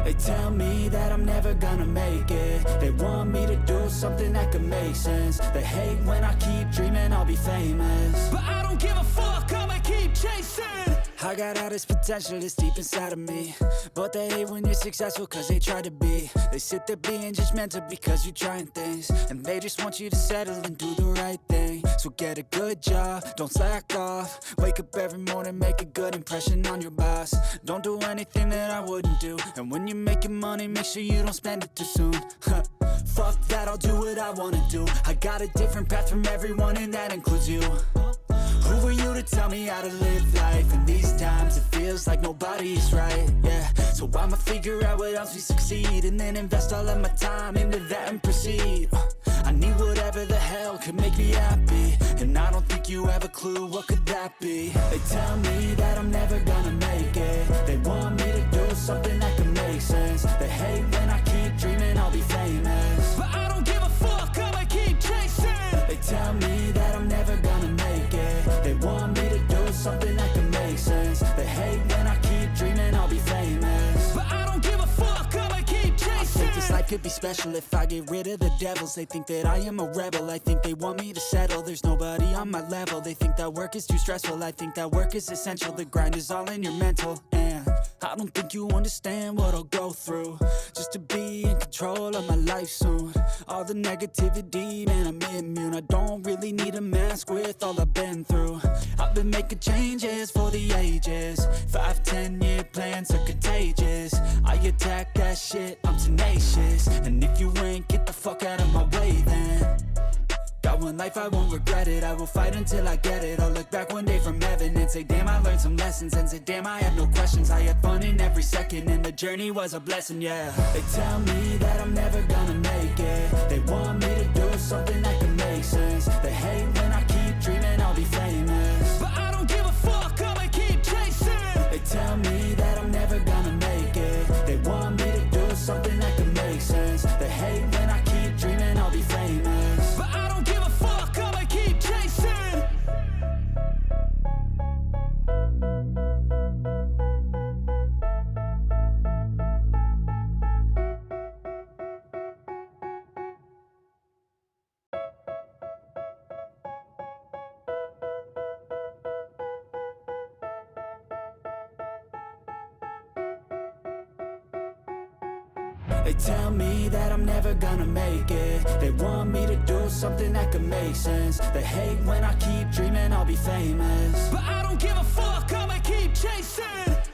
They tell me that I'm never gonna make it. They want me to do something that could make sense. They hate when I keep dreaming I'll be famous, but I don't give a fuck, I'ma keep chasing. I got all this potential that's deep inside of me, but they hate when you're successful cause they try to be. They sit there being judgmental because you're trying things, and they just want you to settle and do the right thing. So get a good job, don't slack off. Wake up every morning, make a good impression on your boss. Don't do anything that I wouldn't do, and when you're making money, make sure you don't spend it too soon. Fuck that, I'll do what I wanna do. I got a different path from everyone, and that includes you. Who are you to tell me how to live life? In these times it feels like nobody's right, yeah. So I'ma figure out what else we succeed, and then invest all of my time into that and proceed. I need whatever the hell could make me happy, and I don't think you have a clue what could that be. They tell me that I'm never gonna make it. They want me to do something that could make sense. They hate when I keep dreaming I'll be famous, but I don't give a fuck, I'ma keep chasing. They tell me that I'm never gonna make it. They want me to do something that can make sense. They hate when I keep dreaming I'll be famous, but I don't give a fuck, I'ma keep chasing. I think this life could be special if I get rid of the devils. They think that I am a rebel, I think they want me to settle. There's nobody on my level. They think that work is too stressful, I think that work is essential. The grind is all in your mental, and I don't think you understand what I'll go through just to be in control of my life soon. All the negativity, man, I'm immune. I don't really need a mask with all I've been through. I've been making changes for the ages. 5-10 year plans are contagious. I attack that shit, I'm tenacious. And if you ain't, get the fuck out of my way then. Got one life, I won't regret it. I will fight until I get it. I'll look back one day from heaven and say, damn, I learned some lessons. And say, damn, I had no questions. I had fun in every second, and the journey was a blessing, yeah. They tell me that I'm never gonna make it. They want me to do something that can make sense. They hate when I keep dreaming I'll be famous, but I don't give a fuck, I'ma keep chasing. They tell me that I'm never gonna make it. They want me to do something that can make sense. They hate when I keep dreaming I'll be famous, but I don't give a fuck, I'ma keep chasing. They tell me that I'm never gonna make it. They want me to do something that could make sense. They hate when I keep dreaming I'll be famous, but I don't give a fuck, I'ma keep chasing.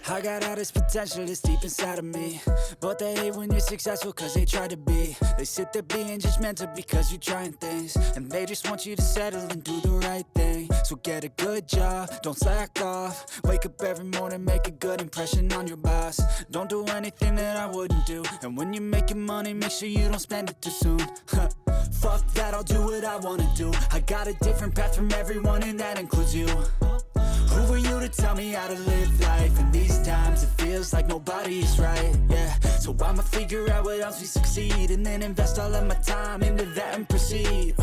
I got all this potential that's deep inside of me, but they hate when you're successful cause they try to be. They sit there being judgmental because you're trying things, and they just want you to settle and do the right thing. So get a good job, don't slack off. Wake up every morning, make a good impression on your boss. Don't do anything that I wouldn't do, and when you're making money, make sure you don't spend it too soon. Fuck that, I'll do what I wanna do. I got a different path from everyone, and that includes you. Who are you to tell me how to live life? In these times it feels like nobody's right, yeah. So I'ma figure out what else we succeed, and then invest all of my time into that and proceed.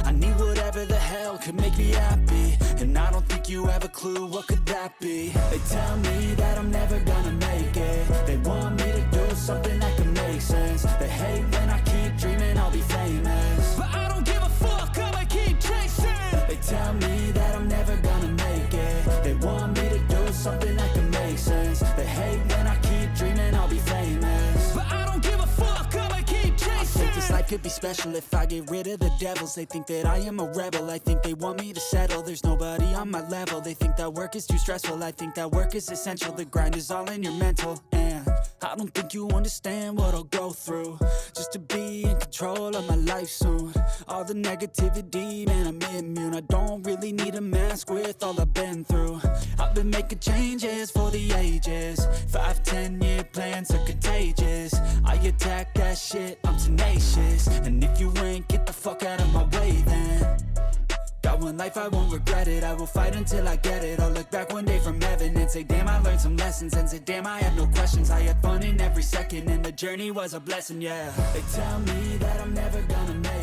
I need whatever the hell could make me happy, and I don't think you have a clue what could that be. They tell me that I'm never gonna make it. They want me to do something that can make sense. They hate when I keep dreaming I'll be famous, but I don't give a fuck, I'ma keep chasing. They tell me that I'm never gonna make it. They want me to do something that can make sense. They hate when I keep dreaming I'll be famous, but I don't give a fuck, I'ma keep chasing. I think this life could be special if I get rid of the devils. They think that I am a rebel, I think they want me to settle. There's nobody on my level. They think that work is too stressful, I think that work is essential. The grind is all in your mental, and I don't think you understand what I'll go through just to be in control of my life soon. All the negativity, man, I'm immune. I don't really need a mask with all I've been through. I've been making changes for the ages. 5-10 year plans are contagious. I attack that shit, I'm tenacious. And if you ain't, get the fuck out of my way then. Got one life, I won't regret it. I will fight until I get it. I'll look back one day from heaven and say, damn, I learned some lessons. And say, damn, I had no questions. I had fun in every second, and the journey was a blessing, yeah. They tell me that I'm never gonna make